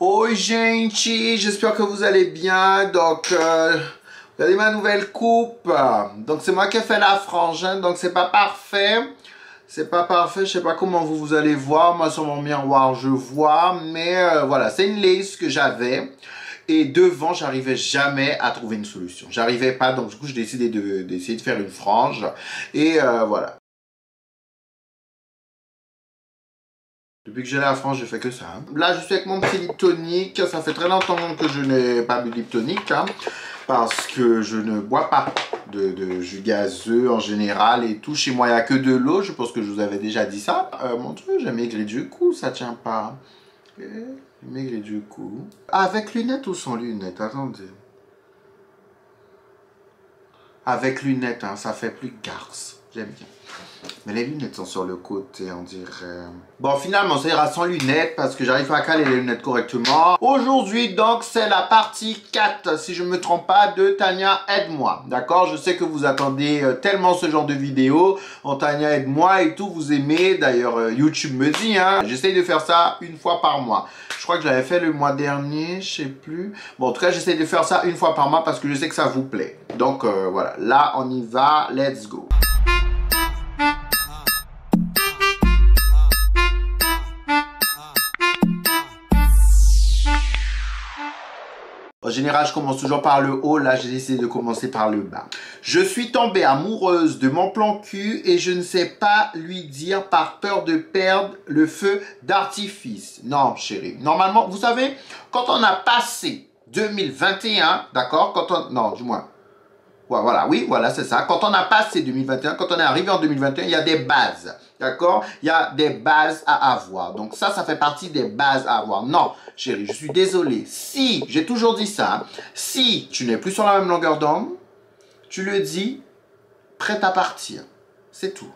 Oi gente, j'espère que vous allez bien. Donc, regardez ma nouvelle coupe. Donc, c'est moi qui ai fait la frange, hein. Donc, c'est pas parfait. C'est pas parfait, je sais pas comment vous allez voir. Moi, sur mon miroir, je vois. Mais voilà, c'est une lace que j'avais. Et devant, j'arrivais jamais à trouver une solution. J'arrivais pas, donc du coup, j'ai décidé d'essayer de faire une frange. Et voilà. Depuis que j'ai la France, je fais que ça. Là, je suis avec mon petit lip tonic. Ça fait très longtemps que je n'ai pas bu de lip tonic. Parce que je ne bois pas de jus gazeux en général et tout. Chez moi, il n'y a que de l'eau. Je pense que je vous avais déjà dit ça. Mon Dieu, j'ai maigri du coup. Ça tient pas. J'ai maigri du coup. Avec lunettes ou sans lunettes? Attendez. Avec lunettes, hein, ça fait plus garce. J'aime bien. Mais les lunettes sont sur le côté, on dirait. Bon, finalement, ça ira sans lunettes parce que j'arrive pas à caler les lunettes correctement. Aujourd'hui, donc, c'est la partie 4, si je me trompe pas, de Tania Aide-moi. D'accord? Je sais que vous attendez tellement ce genre de vidéo. En Tania Aide-moi et tout, vous aimez. D'ailleurs, YouTube me dit, hein. J'essaye de faire ça une fois par mois. Je crois que je l'avais fait le mois dernier, je sais plus. Bon, en tout cas, j'essaye de faire ça une fois par mois parce que je sais que ça vous plaît. Donc, voilà. Là, on y va. Let's go. En général, je commence toujours par le haut. Là, j'ai décidé de commencer par le bas. Je suis tombée amoureuse de mon plan cul et je ne sais pas lui dire par peur de perdre le feu d'artifice. Non, chérie. Normalement, vous savez, quand on a passé 2021, d'accord? Non, du moins. Ouais, voilà, oui, voilà, c'est ça. Quand on a passé 2021, quand on est arrivé en 2021, il y a des bases. D'accord? Il y a des bases à avoir. Donc ça fait partie des bases à avoir. Non, chérie, je suis désolé. Si, j'ai toujours dit ça, hein, si tu n'es plus sur la même longueur d'onde, tu le dis, prête à partir. C'est tout.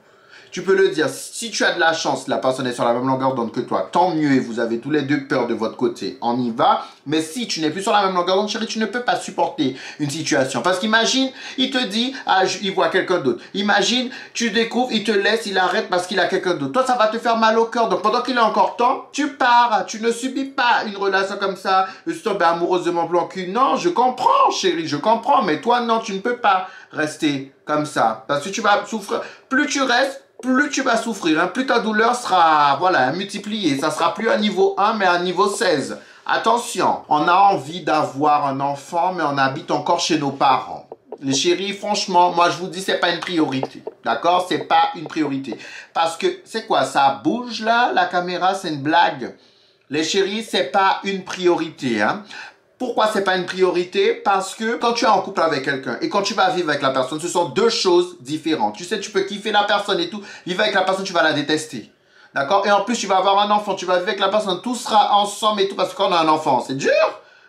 Tu peux le dire, si tu as de la chance, la personne est sur la même longueur d'onde que toi, tant mieux et vous avez tous les deux peur de votre côté, on y va. Mais si tu n'es plus sur la même longueur d'onde, chérie, tu ne peux pas supporter une situation. Parce qu'imagine, il te dit, ah, il voit quelqu'un d'autre. Imagine, tu découvres, il te laisse, il arrête parce qu'il a quelqu'un d'autre. Toi, ça va te faire mal au cœur. Donc pendant qu'il est encore temps, tu pars. Tu ne subis pas une relation comme ça. Je suis tombée amoureuse de mon plan cul. Non, je comprends, chérie, je comprends. Mais toi, non, tu ne peux pas rester comme ça. Parce que tu vas souffrir. Plus tu restes, plus tu vas souffrir, hein, plus ta douleur sera voilà, multipliée. Ça sera plus à niveau 1, mais à niveau 16. Attention, on a envie d'avoir un enfant, mais on habite encore chez nos parents. Les chéris, franchement, moi je vous dis, c'est pas une priorité. D'accord? C'est pas une priorité. Parce que, c'est quoi? Ça bouge là, la caméra, c'est une blague. Les chéris, c'est pas une priorité, hein. Pourquoi c'est pas une priorité? Parce que quand tu es en couple avec quelqu'un et quand tu vas vivre avec la personne, ce sont deux choses différentes. Tu sais, tu peux kiffer la personne et tout. Vivre avec la personne, tu vas la détester. D'accord? Et en plus, tu vas avoir un enfant. Tu vas vivre avec la personne. Tout sera ensemble et tout parce qu'on a un enfant. C'est dur.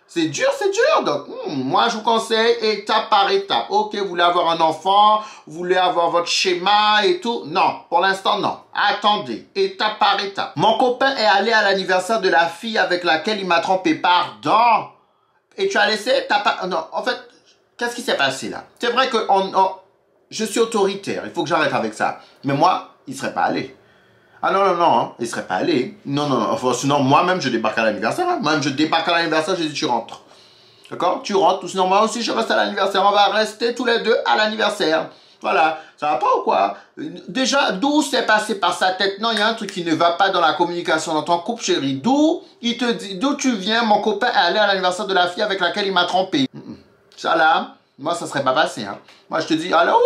C'est dur, c'est dur. Donc, moi, je vous conseille étape par étape. Ok, vous voulez avoir un enfant, vous voulez avoir votre schéma et tout. Non, pour l'instant, non. Attendez, étape par étape. Mon copain est allé à l'anniversaire de la fille avec laquelle il m'a trompé. Pardon. Et tu as laissé, non, en fait, qu'est-ce qui s'est passé là? C'est vrai que je suis autoritaire, il faut que j'arrête avec ça. Mais moi, il ne serait pas allé. Ah non, non, non, hein, il ne serait pas allé. Non, non, non, enfin, sinon moi-même, je débarque à l'anniversaire. Hein. Moi-même, je débarque à l'anniversaire, je dis tu rentres. D'accord? Tu rentres, ou sinon moi aussi, je reste à l'anniversaire. On va rester tous les deux à l'anniversaire. Voilà, ça va pas ou quoi? Déjà, d'où c'est passé par sa tête? Non, il y a un truc qui ne va pas dans la communication dans ton couple, chérie. D'où il te dit, d'où tu viens, mon copain est allé à l'anniversaire de la fille avec laquelle il m'a trompé. Ça là, moi ça serait pas passé. Hein. Moi je te dis, allô,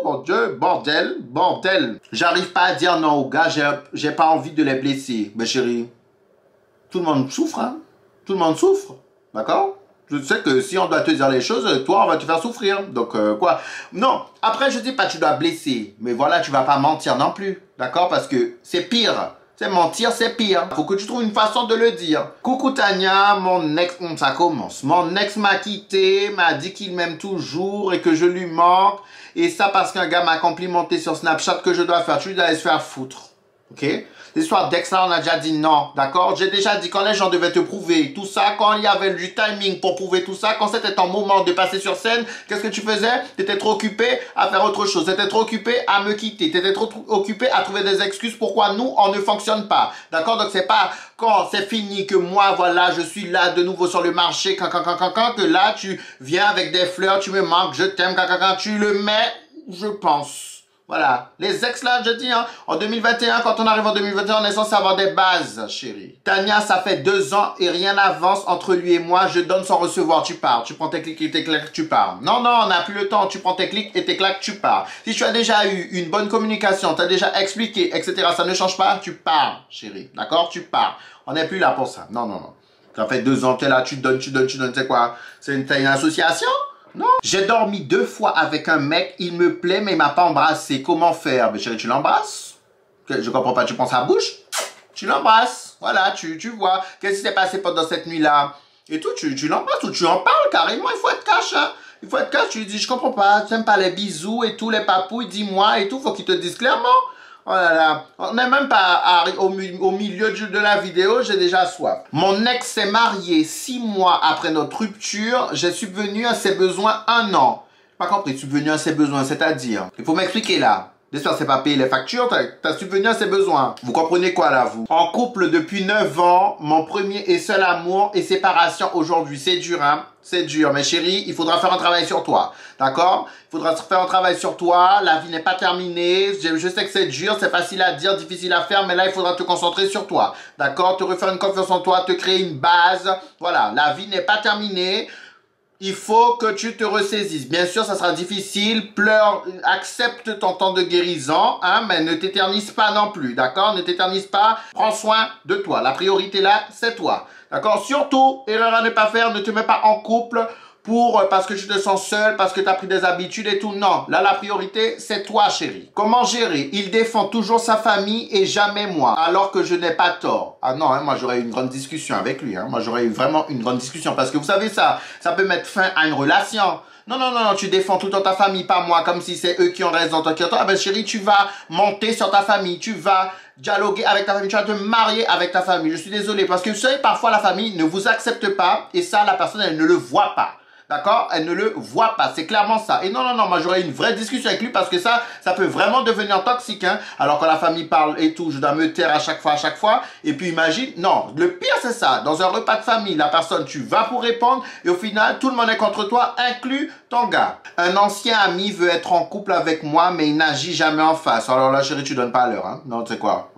mon Dieu, bordel, bordel. J'arrive pas à dire non aux gars, j'ai pas envie de les blesser. Mais chérie, tout le monde souffre, hein. Tout le monde souffre, d'accord? Je sais que si on doit te dire les choses, toi, on va te faire souffrir. Donc, quoi? Non, après, je dis pas que tu dois blesser. Mais voilà, tu vas pas mentir non plus. D'accord? Parce que c'est pire. C'est mentir, c'est pire. Faut que tu trouves une façon de le dire. Coucou Tania, mon ex... ça commence. Mon ex m'a quitté, m'a dit qu'il m'aime toujours et que je lui manque. Et ça parce qu'un gars m'a complimenté sur Snapchat que je dois faire. Tu dois aller se faire foutre. Ok? L'histoire d'ex, là, on a déjà dit non, d'accord? J'ai déjà dit quand les gens devaient te prouver tout ça, quand il y avait du timing pour prouver tout ça, quand c'était ton moment de passer sur scène, qu'est-ce que tu faisais? Tu étais trop occupé à faire autre chose, tu étais trop occupé à me quitter, tu étais trop occupé à trouver des excuses pourquoi nous, on ne fonctionne pas, d'accord? Donc c'est pas quand c'est fini que moi, voilà, je suis là de nouveau sur le marché, que là, tu viens avec des fleurs, tu me manques, je t'aime, tu le mets, je pense. Voilà, les ex là, je dis, hein, en 2021, quand on arrive en 2021, on est censé avoir des bases, chérie. Tania, ça fait 2 ans et rien n'avance entre lui et moi, je donne sans recevoir, tu pars. Tu prends tes clics et tes claques, tu pars. Non, non, on n'a plus le temps, tu prends tes clics et tes claques, tu pars. Si tu as déjà eu une bonne communication, tu as déjà expliqué, etc., ça ne change pas, tu pars, chérie. D'accord? Tu pars. On n'est plus là pour ça. Non, non, non. Ça fait 2 ans que tu es là, tu donnes, c'est quoi? C'est une association? Non. J'ai dormi 2 fois avec un mec, il me plaît mais il m'a pas embrassé. Comment faire? Mais chérie, tu l'embrasses? Je comprends pas, tu prends sa bouche? Tu l'embrasses. Voilà, tu vois. Qu'est-ce qui s'est passé pendant cette nuit-là? Et tout, tu l'embrasses ou tu en parles carrément, il faut être cash, hein. Il faut être cash, tu lui dis, je comprends pas, tu n'aimes pas les bisous et tout, les papouilles, dis-moi et tout, faut qu'il te dise clairement. Oh là là, on n'est même pas au milieu de la vidéo, j'ai déjà soif. Mon ex s'est marié 6 mois après notre rupture, j'ai subvenu à ses besoins 1 an. Pas compris, subvenu à ses besoins, c'est-à-dire, il faut m'expliquer là. J'espère que c'est pas payer les factures, t'as subvenu à ses besoins. Vous comprenez quoi là, vous? En couple depuis 9 ans, mon premier et seul amour et séparation aujourd'hui. C'est dur, hein? C'est dur, mais chérie, il faudra faire un travail sur toi. D'accord? Il faudra faire un travail sur toi. La vie n'est pas terminée. Je sais que c'est dur, c'est facile à dire, difficile à faire, mais là, il faudra te concentrer sur toi. D'accord? Te refaire une confiance en toi, te créer une base. Voilà, la vie n'est pas terminée. Il faut que tu te ressaisisses. Bien sûr, ça sera difficile. Pleure, accepte ton temps de guérison, hein, mais ne t'éternise pas non plus, d'accord? Ne t'éternise pas. Prends soin de toi. La priorité là, c'est toi, d'accord? Surtout, erreur à ne pas faire, ne te mets pas en couple parce que tu te sens seul, parce que tu as pris des habitudes et tout. Non, là, la priorité, c'est toi, chérie. Comment gérer? Il défend toujours sa famille et jamais moi, alors que je n'ai pas tort. Ah non, hein, moi, j'aurais eu une grande discussion avec lui. Hein. Moi, j'aurais eu vraiment une grande discussion. Parce que vous savez ça peut mettre fin à une relation. Non, non, non, non, tu défends tout dans ta famille, pas moi, comme si c'est eux qui ont raison, toi qui ont tort. Ah ben chérie, tu vas monter sur ta famille, tu vas dialoguer avec ta famille, tu vas te marier avec ta famille. Je suis désolé, parce que vous savez, parfois la famille ne vous accepte pas, et ça, la personne, elle ne le voit pas. D'accord? Elle ne le voit pas. C'est clairement ça. Et non, non, non, moi j'aurais une vraie discussion avec lui parce que ça peut vraiment devenir toxique, hein. Alors quand la famille parle et tout, je dois me taire à chaque fois. Et puis imagine, non, le pire c'est ça. Dans un repas de famille, la personne, tu vas pour répondre et au final, tout le monde est contre toi, inclus ton gars. Un ancien ami veut être en couple avec moi, mais il n'agit jamais en face. Alors là, chérie, tu donnes pas l'heure, hein. Non, tu sais quoi?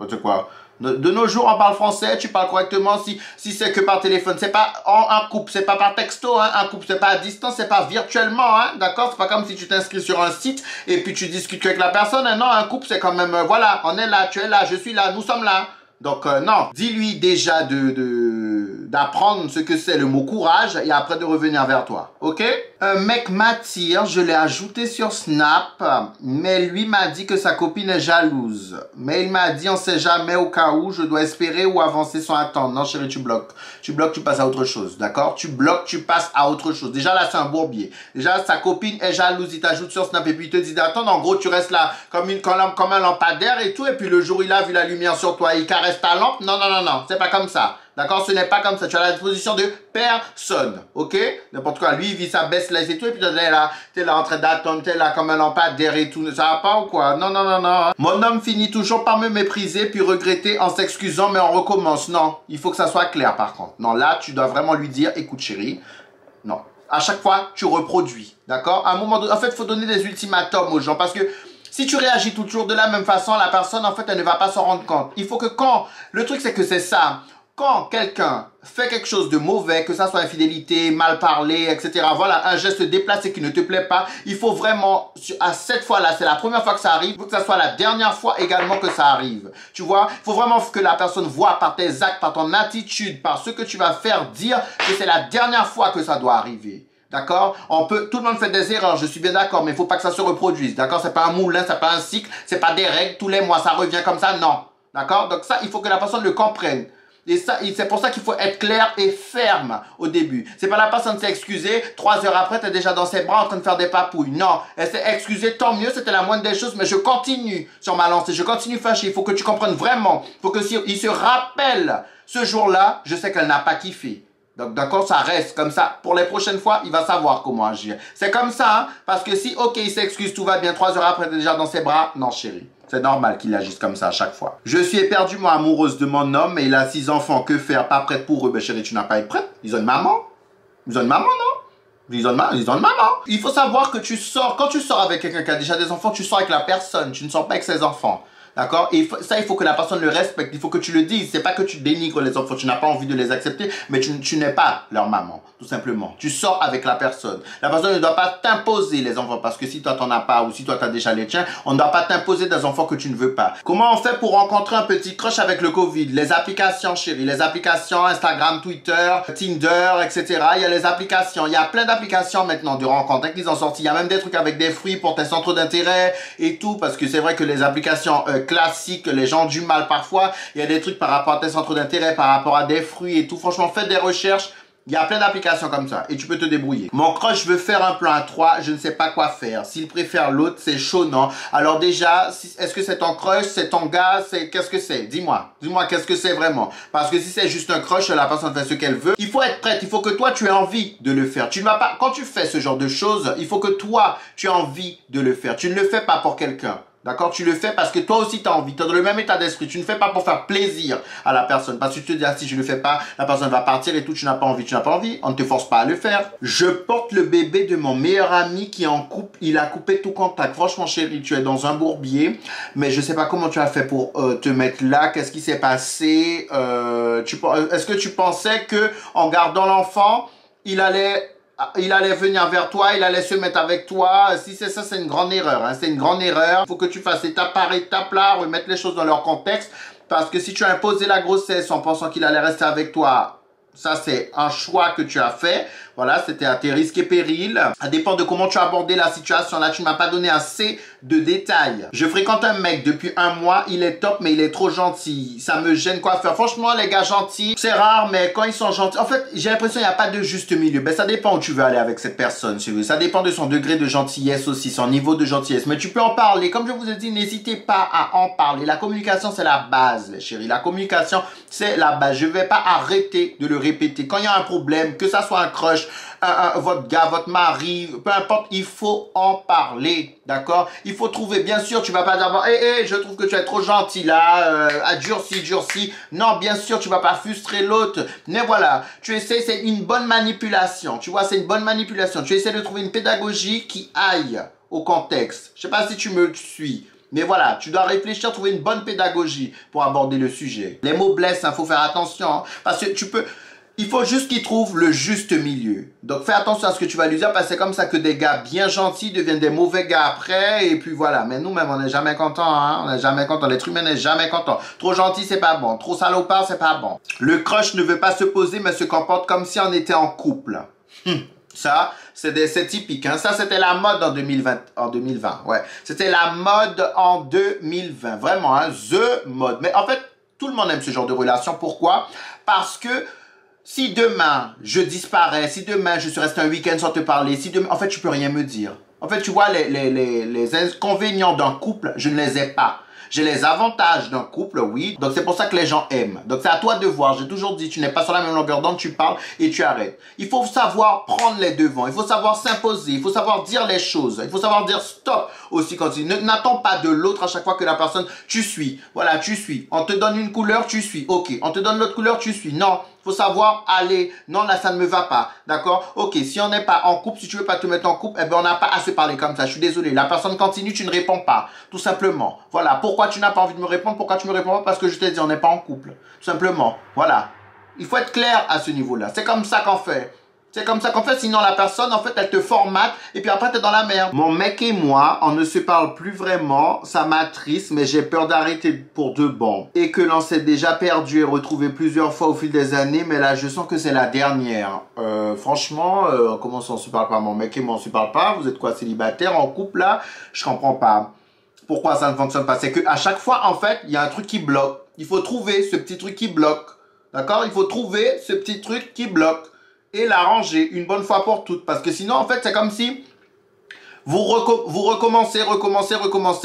De nos jours, on parle français, tu parles correctement si c'est que par téléphone. C'est pas un couple, c'est pas par texto, hein. Un couple, c'est pas à distance, c'est pas virtuellement, hein. D'accord? C'est pas comme si tu t'inscris sur un site et puis tu discutes avec la personne. Hein. Non, un couple, c'est quand même, voilà, on est là, tu es là, je suis là, nous sommes là. Donc, non. Dis-lui déjà d'apprendre ce que c'est le mot courage et après de revenir vers toi. Ok? Un mec m'attire, je l'ai ajouté sur Snap, mais lui m'a dit que sa copine est jalouse. Mais il m'a dit on sait jamais au cas où, je dois espérer ou avancer sans attendre. Non chérie, tu bloques. Tu bloques, tu passes à autre chose. D'accord? Tu bloques, tu passes à autre chose. Déjà là, c'est un bourbier. Déjà, sa copine est jalouse, il t'ajoute sur Snap et puis il te dit d'attendre. En gros, tu restes là comme un lampadaire et tout. Et puis le jour, il a vu la lumière sur toi, il caresse ta lampe. Non, non, non, non. C'est pas comme ça. D'accord? Ce n'est pas comme ça. Tu as la disposition de personne. Ok? N'importe quoi. Lui, il vit sa baisse là et tout. Et puis t'es là en train d'attendre. T'es là comme un lampadaire et tout. Ça va pas ou quoi? Non, non, non, non. Mon homme finit toujours par me mépriser puis regretter en s'excusant mais on recommence. Non. Il faut que ça soit clair par contre. Non, là, tu dois vraiment lui dire, écoute chérie. Non. À chaque fois, tu reproduis. D'accord? À un moment donné, en fait, il faut donner des ultimatums aux gens parce que si tu réagis toujours de la même façon, la personne, en fait, elle ne va pas s'en rendre compte. Il faut que le truc, c'est que c'est ça. Quand quelqu'un fait quelque chose de mauvais, que ça soit infidélité, mal parler, etc., voilà, un geste déplacé qui ne te plaît pas, il faut vraiment, à cette fois-là, c'est la première fois que ça arrive, il faut que ça soit la dernière fois également que ça arrive. Tu vois, il faut vraiment que la personne voit par tes actes, par ton attitude, par ce que tu vas faire, dire que c'est la dernière fois que ça doit arriver. D'accord? Tout le monde fait des erreurs, je suis bien d'accord, mais il faut pas que ça se reproduise. D'accord? C'est pas un moulin, c'est pas un cycle, c'est pas des règles, tous les mois ça revient comme ça, non. D'accord? Donc ça, il faut que la personne le comprenne. Et c'est pour ça qu'il faut être clair et ferme au début. C'est pas la personne s'est excusée, 3 heures après, t'es déjà dans ses bras en train de faire des papouilles. Non, elle s'est excusée, tant mieux, c'était la moindre des choses, mais je continue sur ma lancée, je continue fâché. Il faut que tu comprennes vraiment, il faut que il se rappelle ce jour-là, je sais qu'elle n'a pas kiffé. Donc d'accord, ça reste comme ça. Pour les prochaines fois, il va savoir comment agir. C'est comme ça, hein, parce que si, ok, il s'excuse, tout va bien, 3 heures après, t'es déjà dans ses bras. Non, chérie. C'est normal qu'il agisse comme ça à chaque fois. Je suis éperdument amoureuse de mon homme, mais il a 6 enfants. Que faire? Pas prête pour eux. Ben chérie, tu n'as pas à être prête. Ils ont une maman. Ils ont une maman, non? Ils ont une maman. Il faut savoir que tu sors, quand tu sors avec quelqu'un qui a déjà des enfants, tu sors avec la personne. Tu ne sors pas avec ses enfants. D'accord? Et ça, il faut que la personne le respecte. Il faut que tu le dises. C'est pas que tu dénigres les enfants. Tu n'as pas envie de les accepter, mais tu n'es pas leur maman, tout simplement. Tu sors avec la personne. La personne ne doit pas t'imposer les enfants, parce que si toi t'en as pas, ou si toi t'as déjà les tiens, on ne doit pas t'imposer des enfants que tu ne veux pas. Comment on fait pour rencontrer un petit crush avec le Covid? Les applications, chérie. Les applications Instagram, Twitter, Tinder, etc. Il y a les applications. Il y a plein d'applications maintenant de rencontres qu'ils ont sorti. Il y a même des trucs avec des fruits pour tes centres d'intérêt et tout, parce que c'est vrai que les applications classiques, les gens ont du mal parfois. Il y a des trucs par rapport à tes centres d'intérêt, par rapport à des fruits et tout. Franchement, faites des recherches. Il y a plein d'applications comme ça et tu peux te débrouiller. Mon crush veut faire un plan à 3, je ne sais pas quoi faire. S'il préfère l'autre, c'est chaud, non? Alors déjà, est-ce que c'est ton crush, c'est ton gars, qu'est-ce que c'est? Dis-moi qu'est-ce que c'est vraiment? Parce que si c'est juste un crush, la personne fait ce qu'elle veut. Il faut être prête, il faut que toi tu aies envie de le faire. Tu ne vas pas, quand tu fais ce genre de choses, il faut que toi tu aies envie de le faire. Tu ne le fais pas pour quelqu'un. D'accord? Tu le fais parce que toi aussi tu as envie. Tu as le même état d'esprit. Tu ne fais pas pour faire plaisir à la personne. Parce que tu te dis, ah, si je ne le fais pas, la personne va partir et tout. Tu n'as pas envie. Tu n'as pas envie. On ne te force pas à le faire. Je porte le bébé de mon meilleur ami qui est en couple. Il a coupé tout contact. Franchement, chérie, tu es dans un bourbier. Mais je ne sais pas comment tu as fait pour te mettre là. Qu'est-ce qui s'est passé? Est-ce que tu pensais que en gardant l'enfant, il allait venir vers toi, il allait se mettre avec toi? Si c'est ça, c'est une grande erreur. Hein. C'est une grande erreur. Il faut que tu fasses étape par étape là, remettre les choses dans leur contexte. Parce que si tu as imposé la grossesse en pensant qu'il allait rester avec toi, ça c'est un choix que tu as fait. Voilà, c'était à tes risques et périls. Ça dépend de comment tu as abordé la situation. Là, tu ne m'as pas donné assez de détails. Je fréquente un mec depuis 1 mois. Il est top, mais il est trop gentil. Ça me gêne quoi faire. Franchement, les gars gentils, c'est rare, mais quand ils sont gentils... En fait, j'ai l'impression qu'il n'y a pas de juste milieu. Ben, ça dépend où tu veux aller avec cette personne, si vous voulez. Ça dépend de son degré de gentillesse aussi, son niveau de gentillesse. Mais tu peux en parler. Comme je vous ai dit, n'hésitez pas à en parler. La communication, c'est la base, les chéris. La communication, c'est la base. Je ne vais pas arrêter de le répéter. Quand il y a un problème, que ça soit un crush, votre gars, votre mari, peu importe, il faut en parler, d'accord? Il faut trouver, bien sûr, tu vas pas dire, je trouve que tu es trop gentil là, durci. Non, bien sûr, tu vas pas frustrer l'autre, mais voilà, tu essaies, c'est une bonne manipulation, tu vois, c'est une bonne manipulation. Tu essaies de trouver une pédagogie qui aille au contexte. Je sais pas si tu me suis. Mais voilà, tu dois réfléchir, trouver une bonne pédagogie pour aborder le sujet. Les mots blessent, faut faire attention, hein, parce que il faut juste qu'il trouve le juste milieu. Donc fais attention à ce que tu vas lui dire, parce que c'est comme ça que des gars bien gentils deviennent des mauvais gars après, et puis voilà. Mais nous-mêmes, on n'est jamais content, hein. On n'est jamais content. L'être humain n'est jamais content. Trop gentil, c'est pas bon. Trop salopard, c'est pas bon. Le crush ne veut pas se poser, mais se comporte comme si on était en couple. Ça, c'est typique. Hein. Ça, c'était la mode en 2020. Ouais. C'était la mode en 2020. Vraiment, hein, the mode. Mais en fait, tout le monde aime ce genre de relation. Pourquoi? Parce que si demain, je disparais, si demain, je suis resté un week-end sans te parler, si demain, en fait, tu peux rien me dire. En fait, tu vois, les inconvénients d'un couple, je ne les ai pas. J'ai les avantages d'un couple, oui. Donc, c'est pour ça que les gens aiment. Donc, c'est à toi de voir. J'ai toujours dit, tu n'es pas sur la même longueur d'onde, tu parles et tu arrêtes. Il faut savoir prendre les devants. Il faut savoir s'imposer. Il faut savoir dire les choses. Il faut savoir dire stop aussi quand il... N'attends pas de l'autre à chaque fois que la personne, tu suis. Voilà, tu suis. On te donne une couleur, tu suis. Ok. On te donne l'autre couleur, tu suis. Non. Faut savoir aller. Non, là, ça ne me va pas. D'accord? Ok. Si on n'est pas en couple, si tu veux pas te mettre en couple, eh ben, on n'a pas à se parler comme ça. Je suis désolé. La personne continue, tu ne réponds pas. Tout simplement. Voilà. Pourquoi tu n'as pas envie de me répondre? Pourquoi tu me réponds pas? Parce que je t'ai dit, on n'est pas en couple. Tout simplement. Voilà. Il faut être clair à ce niveau-là. C'est comme ça qu'on fait. C'est comme ça qu'on fait, sinon la personne, en fait, elle te formate et puis après, t'es dans la merde. Mon mec et moi, on ne se parle plus vraiment. Ça m'attriste, mais j'ai peur d'arrêter pour de bon. Et que l'on s'est déjà perdu et retrouvé plusieurs fois au fil des années, mais là, je sens que c'est la dernière. Franchement, comment ça, on se parle pas? Mon mec et moi, on se parle pas. Vous êtes quoi, célibataire, en couple, là? Je comprends pas. Pourquoi ça ne fonctionne pas? C'est que à chaque fois, en fait, il y a un truc qui bloque. Il faut trouver ce petit truc qui bloque. D'accord? Il faut trouver ce petit truc qui bloque et l'arranger une bonne fois pour toutes. Parce que sinon, en fait, c'est comme si vous recommencez.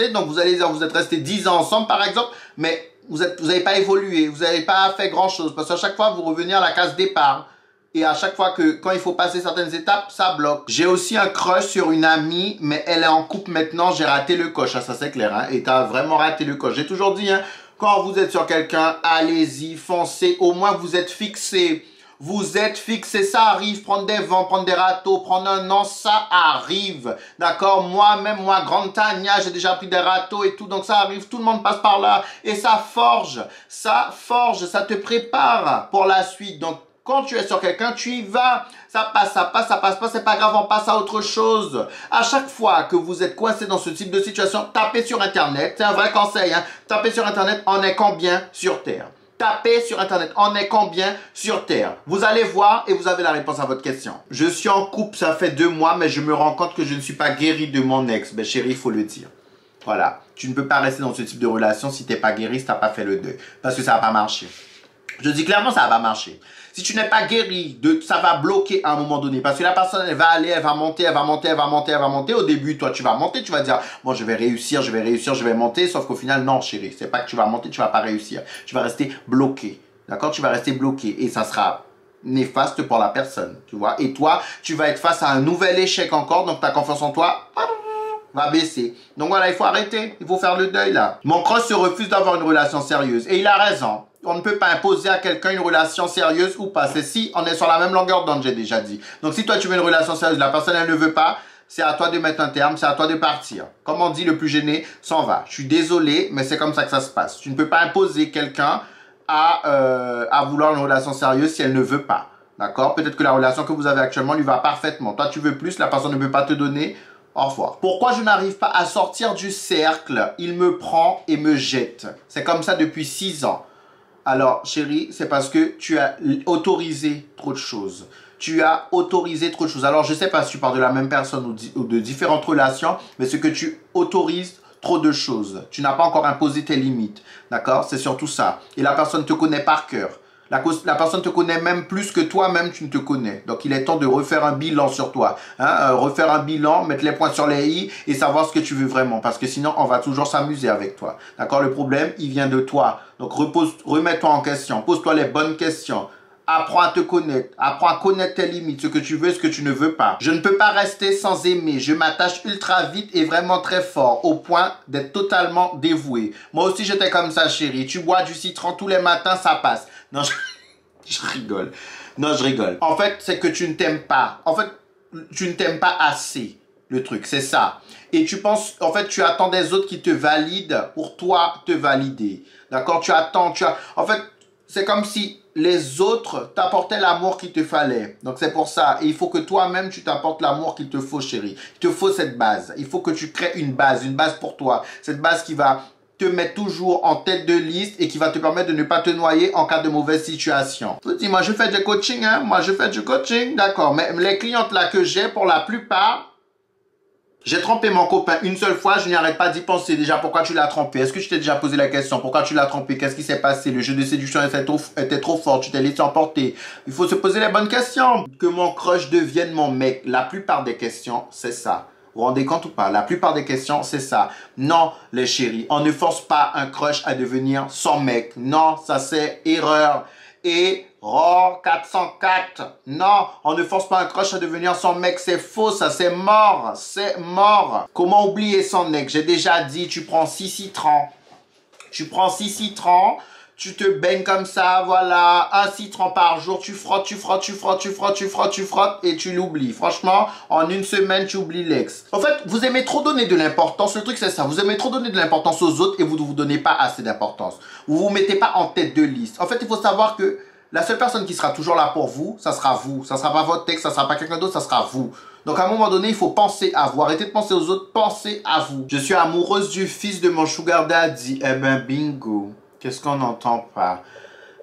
Donc, vous allez dire, vous êtes restés 10 ans ensemble, par exemple, mais vous n'avez pas évolué, vous n'avez pas fait grand-chose. Parce qu'à chaque fois, vous revenez à la case départ. Et à chaque fois quand il faut passer certaines étapes, ça bloque. J'ai aussi un crush sur une amie, mais elle est en couple maintenant, j'ai raté le coche. Ah, ça c'est clair, hein. Et t'as vraiment raté le coche. J'ai toujours dit, hein, quand vous êtes sur quelqu'un, allez-y, foncez. Au moins vous êtes fixé. Vous êtes fixé, ça arrive. Prendre des vents, prendre des râteaux, prendre un an, ça arrive. D'accord? Moi-même, grande Tania, j'ai déjà pris des râteaux et tout. Donc ça arrive, tout le monde passe par là. Et ça forge, ça te prépare pour la suite. Donc, quand tu es sur quelqu'un, tu y vas. Ça passe pas, c'est pas grave, on passe à autre chose. À chaque fois que vous êtes coincé dans ce type de situation, tapez sur Internet. C'est un vrai conseil, hein. Tapez sur Internet, on est combien sur Terre? Tapez sur Internet, on est combien sur Terre? Vous allez voir et vous avez la réponse à votre question. Je suis en couple, ça fait 2 mois, mais je me rends compte que je ne suis pas guéri de mon ex. Ben chérie, il faut le dire. Voilà. Tu ne peux pas rester dans ce type de relation si tu n'es pas guéri, si tu n'as pas fait le deuil. Parce que ça va pas marcher. Je dis clairement, ça va pas marcher. Si tu n'es pas guéri, ça va bloquer à un moment donné. Parce que la personne, elle va aller, elle va monter. Au début, toi, tu vas monter, tu vas dire, bon, je vais réussir, je vais monter. Sauf qu'au final, non, chérie. C'est pas que tu vas monter, tu vas pas réussir. Tu vas rester bloqué. D'accord? Tu vas rester bloqué. Et ça sera néfaste pour la personne. Tu vois? Et toi, tu vas être face à un nouvel échec encore. Donc, ta confiance en toi va baisser. Donc voilà, il faut arrêter. Il faut faire le deuil là. Mon crush se refuse d'avoir une relation sérieuse. Et il a raison. On ne peut pas imposer à quelqu'un une relation sérieuse ou pas. C'est si on est sur la même longueur d'onde, j'ai déjà dit. Donc si toi tu veux une relation sérieuse, la personne elle ne veut pas, c'est à toi de mettre un terme, c'est à toi de partir. Comme on dit, le plus gêné s'en va. Je suis désolé, mais c'est comme ça que ça se passe. Tu ne peux pas imposer quelqu'un à vouloir une relation sérieuse si elle ne veut pas. D'accord? Peut-être que la relation que vous avez actuellement lui va parfaitement. Toi tu veux plus, la personne ne peut pas te donner. Au revoir. Pourquoi je n'arrive pas à sortir du cercle? Il me prend et me jette. C'est comme ça depuis 6 ans. Alors, chérie, c'est parce que tu as autorisé trop de choses. Alors, je ne sais pas si tu parles de la même personne ou de différentes relations, mais c'est que tu autorises trop de choses. Tu n'as pas encore imposé tes limites. D'accord? C'est surtout ça. Et la personne te connaît par cœur. La personne te connaît même plus que toi-même tu ne te connais. Donc, il est temps de refaire un bilan sur toi. Hein? Refaire un bilan, mettre les points sur les i et savoir ce que tu veux vraiment. Parce que sinon, on va toujours s'amuser avec toi. D'accord? Le problème, il vient de toi. Donc, remets-toi en question. Pose-toi les bonnes questions. Apprends à te connaître. Apprends à connaître tes limites, ce que tu veux, ce que tu ne veux pas. Je ne peux pas rester sans aimer. Je m'attache ultra vite et vraiment très fort, au point d'être totalement dévoué. Moi aussi, j'étais comme ça, chérie. Tu bois du citron tous les matins, ça passe. Non, je rigole. Non, je rigole. En fait, c'est que tu ne t'aimes pas. En fait, tu ne t'aimes pas assez. Le truc, c'est ça. Et tu penses, en fait, tu attends des autres qui te valident pour toi te valider. D'accord? En fait, c'est comme si les autres t'apportaient l'amour qu'il te fallait. Donc, c'est pour ça. Et il faut que toi-même, tu t'apportes l'amour qu'il te faut, chérie. Il te faut cette base. Il faut que tu crées une base pour toi. Cette base qui va te mettre toujours en tête de liste et qui va te permettre de ne pas te noyer en cas de mauvaise situation. Dis-moi, je fais du coaching, hein? Moi, je fais du coaching, d'accord. Mais les clientes là que j'ai, pour la plupart, j'ai trompé mon copain une seule fois, je n'y arrête pas d'y penser. Déjà, pourquoi tu l'as trompé? Est-ce que tu t'es déjà posé la question? Pourquoi tu l'as trompé? Qu'est-ce qui s'est passé? Le jeu de séduction était trop fort, tu t'es laissé emporter. Il faut se poser les bonnes questions. Que mon crush devienne mon mec. La plupart des questions, c'est ça. Vous vous rendez compte ou pas? La plupart des questions, c'est ça. Non, les chéris, on ne force pas un crush à devenir son mec. Non, ça c'est erreur. Erreur 404. Non, on ne force pas un crush à devenir son mec. C'est faux, ça c'est mort. C'est mort. Comment oublier son ex? J'ai déjà dit, tu prends 6 citrons. Tu te baignes comme ça, voilà, un citron par jour, tu frottes et tu l'oublies. Franchement, en une semaine, tu oublies l'ex. En fait, vous aimez trop donner de l'importance, le truc c'est ça, vous aimez trop donner de l'importance aux autres et vous ne vous donnez pas assez d'importance. Vous ne vous mettez pas en tête de liste. En fait, il faut savoir que la seule personne qui sera toujours là pour vous, ça sera vous. Ça sera pas votre ex, ça sera pas quelqu'un d'autre, ça sera vous. Donc à un moment donné, il faut penser à vous. Arrêtez de penser aux autres, pensez à vous. Je suis amoureuse du fils de mon sugar daddy. Eh ben bingo. Qu'est-ce qu'on n'entend pas?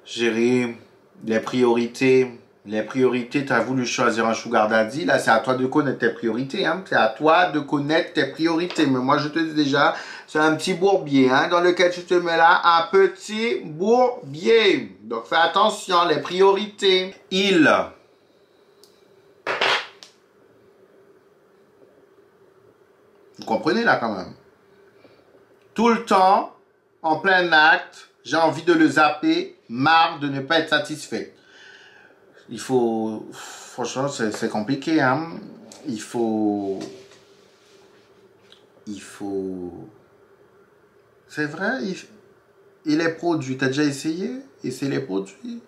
Gérer les priorités. Les priorités, tu as voulu choisir un sugar daddy. Là, c'est à toi de connaître tes priorités. Hein? C'est à toi de connaître tes priorités. Mais moi, je te dis déjà, c'est un petit bourbier hein, dans lequel tu te mets là. Un petit bourbier. Donc fais attention, les priorités. Il. Vous comprenez là quand même. Tout le temps, en plein acte, j'ai envie de le zapper, marre de ne pas être satisfait. Il faut... Franchement, c'est compliqué, hein. Il faut... C'est vrai, il est produit. T'as déjà essayé? Essayer les produits?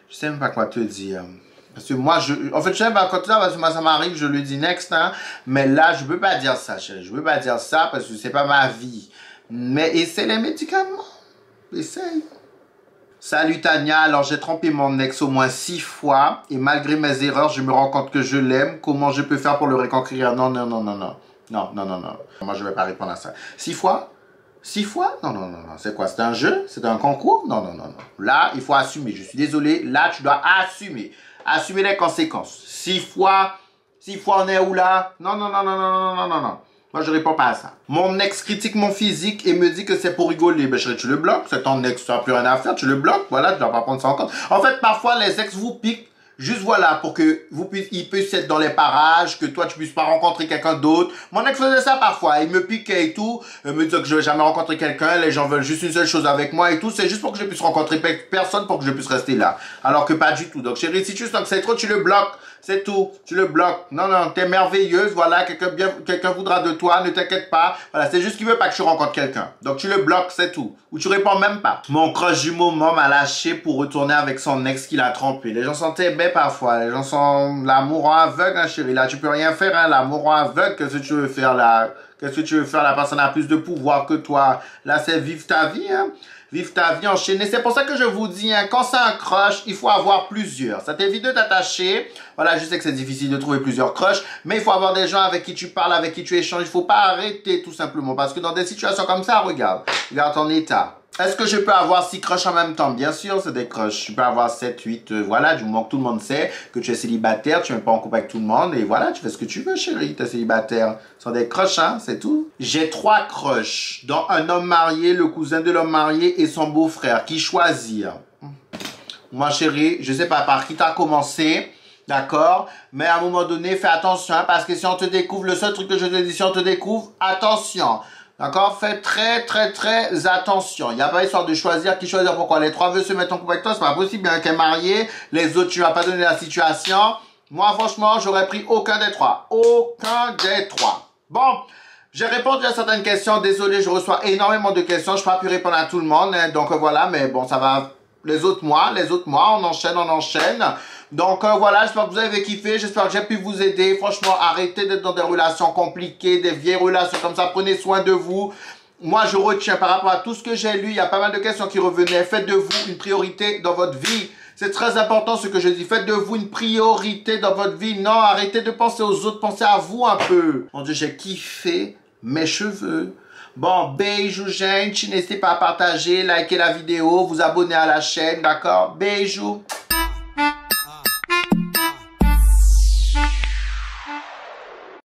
Je sais même pas quoi te dire. Parce que moi, en fait, je sais même pas quoi te dire parce que moi, ça m'arrive, je lui dis next, hein. Mais là, je peux pas dire ça, chérie. Je peux pas dire ça parce que c'est pas ma vie. Mais essaie les médicaments. Essaye. Salut Tania, alors j'ai trompé mon ex au moins 6 fois et malgré mes erreurs, je me rends compte que je l'aime. Comment je peux faire pour le reconquérir? Non, non, non, non, non. Non, non, non, non. Moi, je vais pas répondre à ça. 6 fois? 6 fois? Non, non, non, non. C'est quoi? C'est un jeu? C'est un concours? Non, non, non, non. Là, il faut assumer. Je suis désolé. Là, tu dois assumer. Assumer les conséquences. 6 fois? 6 fois, on est où là? Non, non, non, non, non, non, non, non, non. Moi, je réponds pas à ça. Mon ex critique mon physique et me dit que c'est pour rigoler. Ben, chérie, tu le bloques. C'est ton ex, tu n'as plus rien à faire. Tu le bloques. Voilà, tu dois pas prendre ça en compte. En fait, parfois, les ex vous piquent. Juste voilà, pour que il puisse être dans les parages, que toi tu puisses pas rencontrer quelqu'un d'autre. Mon ex faisait ça parfois, il me piquait et tout, me disait que je vais jamais rencontrer quelqu'un, les gens veulent juste une seule chose avec moi et tout, c'est juste pour que je puisse rencontrer personne, pour que je puisse rester là. Alors que pas du tout. Donc chérie, si tu sens que c'est trop, tu le bloques, c'est tout, tu le bloques. Non, non, t'es merveilleuse, voilà, quelqu'un voudra de toi, ne t'inquiète pas. Voilà, c'est juste qu'il veut pas que tu rencontres quelqu'un. Donc tu le bloques, c'est tout. Ou tu réponds même pas. Mon crush du moment m'a lâché pour retourner avec son ex qui l'a trompé. Les gens sont bêtes parfois, les gens sont l'amour aveugle, hein, chérie. Là, tu peux rien faire, hein, l'amour aveugle, qu'est-ce que tu veux faire là? Qu'est-ce que tu veux faire? La personne a plus de pouvoir que toi. Là, c'est vivre ta vie, hein. Vivre ta vie enchaînée. C'est pour ça que je vous dis, hein, quand c'est un crush, il faut avoir plusieurs. Ça t'évite de t'attacher. Voilà, je sais que c'est difficile de trouver plusieurs crushs, mais il faut avoir des gens avec qui tu parles, avec qui tu échanges. Il faut pas arrêter tout simplement. Parce que dans des situations comme ça, regarde ton état. Est-ce que je peux avoir 6 crushs en même temps? Bien sûr, c'est des crushs. Tu peux avoir 7, 8, voilà, du moment que tout le monde sait que tu es célibataire, tu n'es pas en couple avec tout le monde, et voilà, tu fais ce que tu veux, chérie, tu es chécilibataire. Ce sont des crushs, hein, c'est tout. J'ai 3 crushs, dont un homme marié, le cousin de l'homme marié et son beau-frère. Qui choisir? Moi, chérie, je sais pas par qui tu as commencé, d'accord? Mais à un moment donné, fais attention, hein, parce que si on te découvre, le seul truc que je te dis, si on te découvre, attention. D'accord? Fais très attention. Il n'y a pas histoire de choisir qui choisir. Pourquoi les 3 veulent se mettre en couple avec toi? C'est pas possible. Bien qu'elle est mariée. Les autres, tu vas pas donner la situation. Moi, franchement, j'aurais pris aucun des 3. Aucun des 3. Bon. J'ai répondu à certaines questions. Désolé, je reçois énormément de questions. Je ne peux pas pu répondre à tout le monde. Hein, donc, voilà. Mais bon, ça va. Les autres mois, on enchaîne. Donc voilà, j'espère que vous avez kiffé, j'espère que j'ai pu vous aider. Franchement, arrêtez d'être dans des relations compliquées, des vieilles relations comme ça, prenez soin de vous. Moi, je retiens par rapport à tout ce que j'ai lu, il y a pas mal de questions qui revenaient. Faites de vous une priorité dans votre vie. C'est très important ce que je dis. Faites de vous une priorité dans votre vie. Non, arrêtez de penser aux autres, pensez à vous un peu. Mon Dieu, j'ai kiffé mes cheveux. Bon, bisous, gente. N'hésitez pas à partager, liker la vidéo, vous abonner à la chaîne, d'accord? Bisous.